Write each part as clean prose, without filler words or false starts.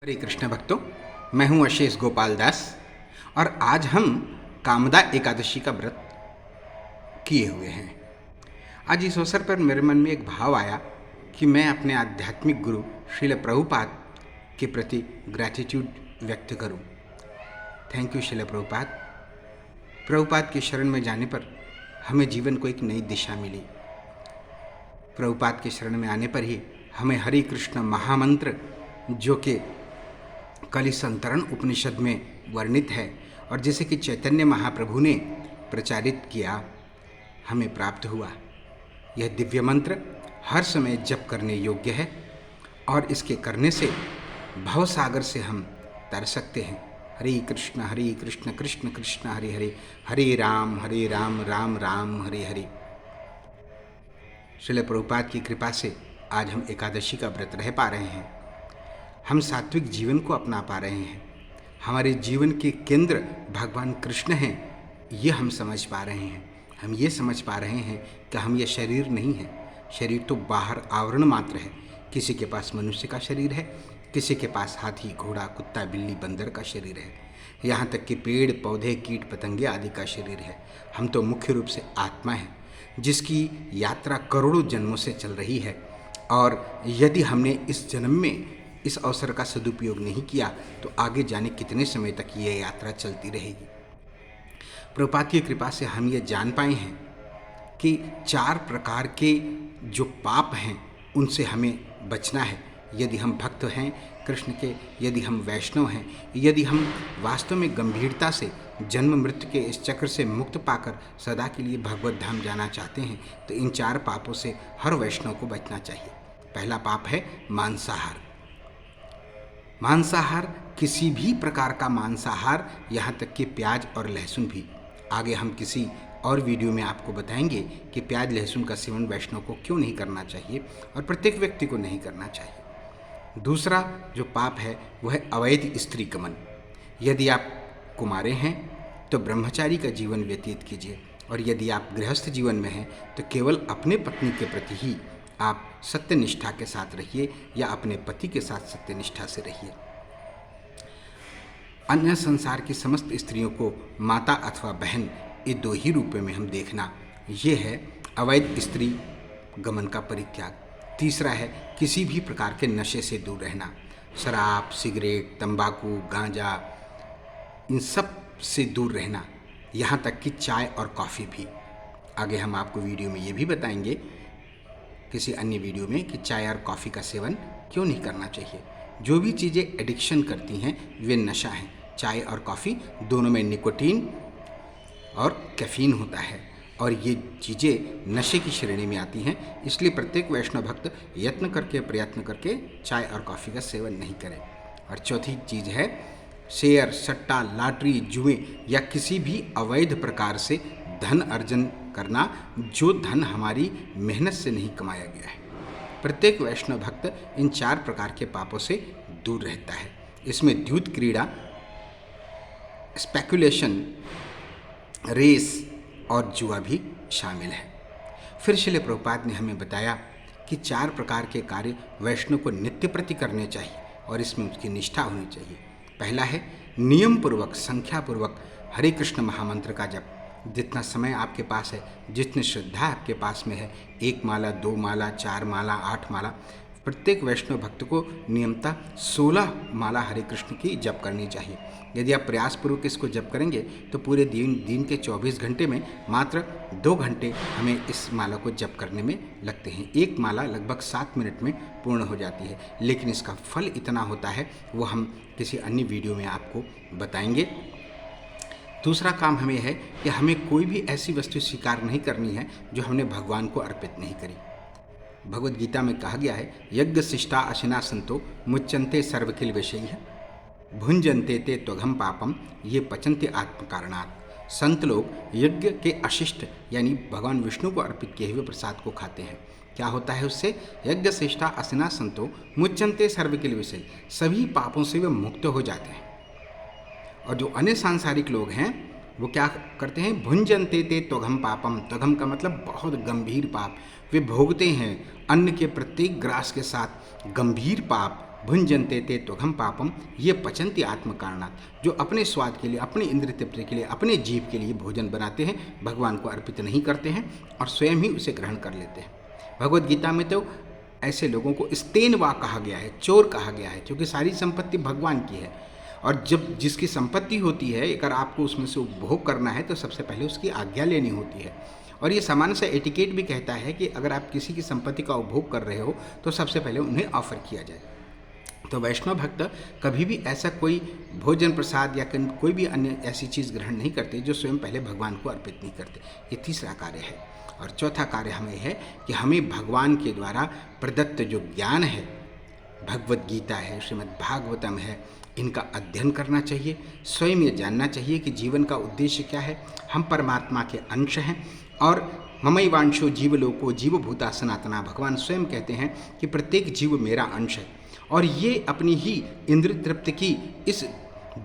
हरे कृष्ण भक्तों, मैं हूं अशेष गोपाल दास और आज हम कामदा एकादशी का व्रत किए हुए हैं। आज इस अवसर पर मेरे मन में एक भाव आया कि मैं अपने आध्यात्मिक गुरु श्रील प्रभुपाद के प्रति ग्रैटिट्यूड व्यक्त करूं। Thank you Srila Prabhupada. प्रभुपाद की शरण में जाने पर हमें जीवन को एक नई दिशा मिली। प्रभुपाद की शरण में आने पर ही हमें हरे कृष्ण महामंत्र, जो कि कलिसंतरण उपनिषद में वर्णित है और जिसे कि चैतन्य महाप्रभु ने प्रचारित किया, हमें प्राप्त हुआ। यह दिव्य मंत्र हर समय जप करने योग्य है और इसके करने से भवसागर से हम तर सकते हैं। हरे कृष्ण कृष्ण कृष्ण हरे हरे, हरे राम राम राम हरे हरे। श्रील प्रभुपाद की कृपा से आज हम एकादशी का व्रत रह पा रहे हैं। हम सात्विक जीवन को अपना पा रहे हैं। हमारे जीवन के केंद्र भगवान कृष्ण हैं, ये हम समझ पा रहे हैं। हम ये समझ पा रहे हैं कि हम ये शरीर नहीं है। शरीर तो बाहर आवरण मात्र है। किसी के पास मनुष्य का शरीर है, किसी के पास हाथी, घोड़ा, कुत्ता, बिल्ली, बंदर का शरीर है, यहाँ तक कि पेड़ पौधे, कीट पतंगे आदि का शरीर है। हम तो मुख्य रूप से आत्मा हैं, जिसकी यात्रा करोड़ों जन्मों से चल रही है। और यदि हमने इस जन्म में इस अवसर का सदुपयोग नहीं किया तो आगे जाने कितने समय तक ये यात्रा चलती रहेगी। प्रभुपाद की कृपा से हम ये जान पाए हैं कि 4 प्रकार के जो पाप हैं उनसे हमें बचना है। यदि हम भक्त हैं कृष्ण के, यदि हम वैष्णव हैं, यदि हम वास्तव में गंभीरता से जन्म मृत्यु के इस चक्र से मुक्त पाकर सदा के लिए भगवत धाम जाना चाहते हैं, तो इन 4 पापों से हर वैष्णव को बचना चाहिए। पहला पाप है मांसाहार। मांसाहार, किसी भी प्रकार का मांसाहार, यहाँ तक कि प्याज और लहसुन भी। आगे हम किसी और वीडियो में आपको बताएंगे कि प्याज लहसुन का सेवन वैष्णव को क्यों नहीं करना चाहिए और प्रत्येक व्यक्ति को नहीं करना चाहिए। दूसरा जो पाप है वह है अवैध स्त्री गमन। यदि आप कुमारे हैं तो ब्रह्मचारी का जीवन व्यतीत कीजिए, और यदि आप गृहस्थ जीवन में हैं तो केवल अपने पत्नी के प्रति ही आप सत्यनिष्ठा के साथ रहिए या अपने पति के साथ सत्यनिष्ठा से रहिए। अन्य संसार की समस्त स्त्रियों को माता अथवा बहन, ये 2 ही रूपों में हम देखना, ये है अवैध स्त्री गमन का परित्याग। तीसरा है किसी भी प्रकार के नशे से दूर रहना। शराब, सिगरेट, तंबाकू, गांजा, इन सब से दूर रहना, यहाँ तक कि चाय और कॉफ़ी भी। आगे हम आपको वीडियो में ये भी बताएंगे, किसी अन्य वीडियो में, कि चाय और कॉफ़ी का सेवन क्यों नहीं करना चाहिए। जो भी चीज़ें एडिक्शन करती हैं वे नशा हैं। चाय और कॉफ़ी दोनों में निकोटीन और कैफीन होता है और ये चीज़ें नशे की श्रेणी में आती हैं। इसलिए प्रत्येक वैष्णव भक्त प्रयत्न करके चाय और कॉफ़ी का सेवन नहीं करें। और चौथी चीज़ है शेयर, सट्टा, लॉटरी, जुए या किसी भी अवैध प्रकार से धन अर्जन करना, जो धन हमारी मेहनत से नहीं कमाया गया है। प्रत्येक वैष्णव भक्त इन 4 प्रकार के पापों से दूर रहता है। इसमें द्यूत क्रीड़ा, स्पेकुलेशन, रेस और जुआ भी शामिल है। फिर श्रील प्रभुपाद ने हमें बताया कि 4 प्रकार के कार्य वैष्णव को नित्य प्रति करने चाहिए और इसमें उसकी निष्ठा होनी चाहिए। पहला है नियम पूर्वक, संख्या पूर्वक हरे कृष्ण महामंत्र का जप। जितना समय आपके पास है, जितनी श्रद्धा आपके पास में है, 1 माला, 2 माला, 4 माला, 8 माला, प्रत्येक वैष्णव भक्त को नियमतः 16 माला हरे कृष्ण की जप करनी चाहिए। यदि आप प्रयासपूर्वक इसको जप करेंगे तो पूरे दिन के 24 घंटे में मात्र 2 घंटे हमें इस माला को जप करने में लगते हैं। 1 माला लगभग 7 मिनट में पूर्ण हो जाती है, लेकिन इसका फल इतना होता है वो हम किसी अन्य वीडियो में आपको बताएंगे। दूसरा काम हमें है कि हमें कोई भी ऐसी वस्तु स्वीकार नहीं करनी है जो हमने भगवान को अर्पित नहीं करी। भगवद गीता में कहा गया है, यज्ञ शिष्टा अशिना संतो मुच्यन्ते सर्वकिल विषयः भुंजन्ते ते त्वघम पापम ये पचन्ते आत्मकारणात्। संत लोग यज्ञ के अशिष्ट यानी भगवान विष्णु को अर्पित किए हुए प्रसाद को खाते हैं। क्या होता है उससे? यज्ञ शिष्टा अशिना संतो मुच्यन्ते सर्वकिल विषय, सभी पापों से वे मुक्त हो जाते हैं। और जो अन्य सांसारिक लोग हैं वो क्या करते हैं? भुंजन्ते ते त्वघम पापम। त्वघम का मतलब बहुत गंभीर पाप वे भोगते हैं। अन्न के प्रत्येक ग्रास के साथ गंभीर पाप भुंजन्ते ते त्वघम पापम ये पचन्ति आत्मकारणात्। जो अपने स्वाद के लिए, अपने इंद्रिय तृप्ति के लिए, अपने जीव के लिए भोजन बनाते हैं, भगवान को अर्पित नहीं करते हैं और स्वयं ही उसे ग्रहण कर लेते हैं। भगवद गीता में तो ऐसे लोगों को स्तेनवा कहा गया है, चोर कहा गया है, क्योंकि सारी संपत्ति भगवान की है। और जब जिसकी संपत्ति होती है, अगर आपको उसमें से उपभोग करना है तो सबसे पहले उसकी आज्ञा लेनी होती है। और ये सामान्य सा एटिकेट भी कहता है कि अगर आप किसी की संपत्ति का उपभोग कर रहे हो तो सबसे पहले उन्हें ऑफर किया जाए। तो वैष्णव भक्त कभी भी ऐसा कोई भोजन प्रसाद या कोई भी अन्य ऐसी चीज़ ग्रहण नहीं करते जो स्वयं पहले भगवान को अर्पित नहीं करते। ये तीसरा कार्य है। और चौथा कार्य हमें है कि हमें भगवान के द्वारा प्रदत्त जो ज्ञान है, भगवद गीता है, श्रीमद् भागवतम है, इनका अध्ययन करना चाहिए। स्वयं ये जानना चाहिए कि जीवन का उद्देश्य क्या है। हम परमात्मा के अंश हैं और ममैवांशो जीवलोको जीवभूता सनातना। भगवान स्वयं कहते हैं कि प्रत्येक जीव मेरा अंश है और ये अपनी ही इंद्रिय तृप्ति की इस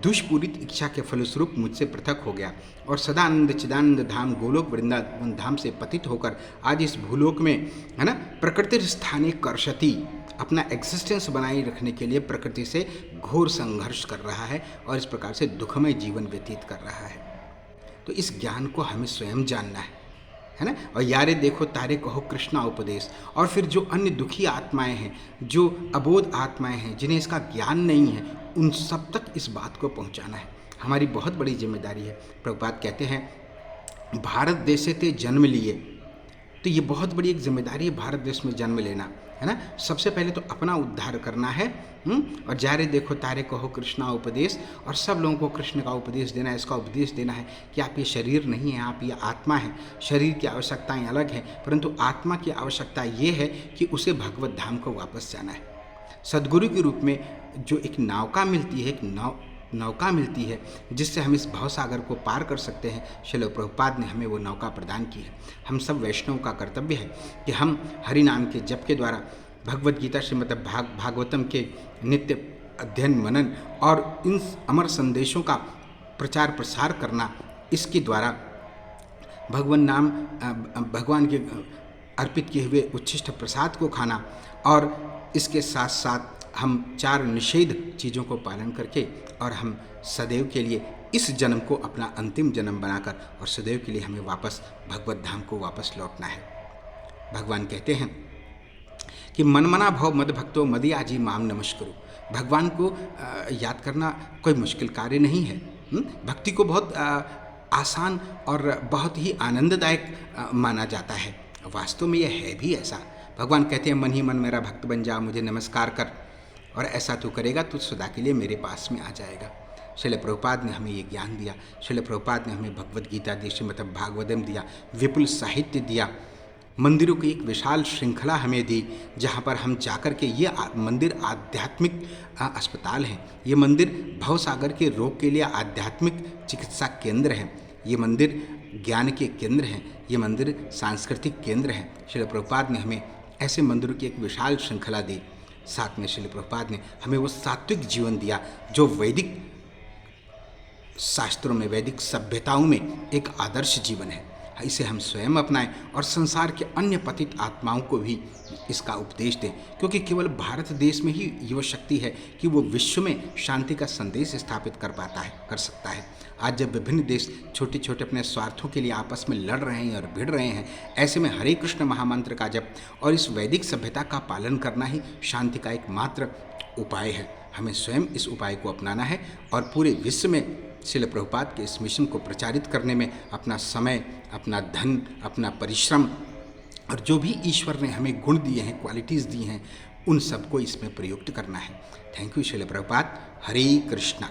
दुष्पूरित इच्छा के फलस्वरूप मुझसे पृथक हो गया और सदानंद चिदानंद धाम गोलोक वृंदावन धाम से पतित होकर आज इस भूलोक में, है ना, प्रकृति स्थाने कर्षति, अपना एग्जिस्टेंस बनाए रखने के लिए प्रकृति से घोर संघर्ष कर रहा है और इस प्रकार से दुखमय जीवन व्यतीत कर रहा है। तो इस ज्ञान को हमें स्वयं जानना है ना। और यारे देखो तारे कहो कृष्णा उपदेश। और फिर जो अन्य दुखी आत्माएं हैं, जो अबोध आत्माएं हैं, जिन्हें इसका ज्ञान नहीं है, उन सब तक इस बात को पहुंचाना है। हमारी बहुत बड़ी जिम्मेदारी है। प्रभुपाद कहते हैं भारत देश से ते जन्म लिए, तो ये बहुत बड़ी एक जिम्मेदारी है भारत देश में जन्म लेना, है ना। सबसे पहले तो अपना उद्धार करना है और जारे देखो तारे कहो कृष्णा उपदेश, और सब लोगों को कृष्ण का उपदेश देना है। इसका उपदेश देना है कि आप ये शरीर नहीं है, आप ये आत्मा है। शरीर की आवश्यकताएं अलग हैं, परंतु आत्मा की आवश्यकता ये है कि उसे भगवत धाम को वापस जाना है। सद्गुरु के रूप में जो एक नौका मिलती है, एक नौका मिलती है जिससे हम इस भवसागर को पार कर सकते हैं, श्रील प्रभुपाद ने हमें वो नौका प्रदान की है। हम सब वैष्णव का कर्तव्य है कि हम हरि नाम के जप के द्वारा भगवद गीता श्रीमद् भागवतम के नित्य अध्ययन मनन और इन अमर संदेशों का प्रचार प्रसार करना, इसके द्वारा भगवान के अर्पित किए हुए उच्छिष्ट प्रसाद को खाना, और इसके साथ साथ हम 4 निषेध चीज़ों को पालन करके और हम सदैव के लिए इस जन्म को अपना अंतिम जन्म बनाकर और सदैव के लिए हमें वापस भगवत धाम को वापस लौटना है। भगवान कहते हैं कि मनमना भव मद भक्तो मदयाजी माम नमस्कुरु। भगवान को याद करना कोई मुश्किल कार्य नहीं है। भक्ति को बहुत आसान और बहुत ही आनंददायक माना जाता है। वास्तव में यह है भी ऐसा। भगवान कहते हैं मन ही मन मेरा भक्त बन जा, मुझे नमस्कार कर, और ऐसा तू करेगा तो सदा के लिए मेरे पास में आ जाएगा। श्रील प्रभुपाद ने हमें ये ज्ञान दिया। श्रील प्रभुपाद ने हमें भगवद गीता दी, श्रीमद् भागवतम दिया, विपुल साहित्य दिया, मंदिरों की एक विशाल श्रृंखला हमें दी, जहाँ पर हम जाकर के ये मंदिर आध्यात्मिक अस्पताल हैं। ये मंदिर भवसागर के रोग के लिए आध्यात्मिक चिकित्सा केंद्र हैं। ये मंदिर ज्ञान के केंद्र हैं। ये मंदिर सांस्कृतिक केंद्र हैं। श्रील प्रभुपाद ने हमें ऐसे मंदिरों की एक विशाल श्रृंखला दी। साथ में श्रील प्रभुपाद ने हमें वो सात्विक जीवन दिया जो वैदिक शास्त्रों में, वैदिक सभ्यताओं में एक आदर्श जीवन है। इसे हम स्वयं अपनाएं और संसार के अन्य पतित आत्माओं को भी इसका उपदेश दें, क्योंकि केवल भारत देश में ही युवा शक्ति है कि वो विश्व में शांति का संदेश स्थापित कर सकता है। आज जब विभिन्न देश छोटे छोटे अपने स्वार्थों के लिए आपस में लड़ रहे हैं और भिड़ रहे हैं, ऐसे में हरे कृष्ण महामंत्र का जप और इस वैदिक सभ्यता का पालन करना ही शांति का एकमात्र उपाय है। हमें स्वयं इस उपाय को अपनाना है और पूरे विश्व में श्रील प्रभुपाद के इस मिशन को प्रचारित करने में अपना समय, अपना धन, अपना परिश्रम और जो भी ईश्वर ने हमें गुण दिए हैं, क्वालिटीज़ दी हैं, उन सबको इसमें प्रयुक्त करना है। Thank you Srila Prabhupada. Hare Krishna.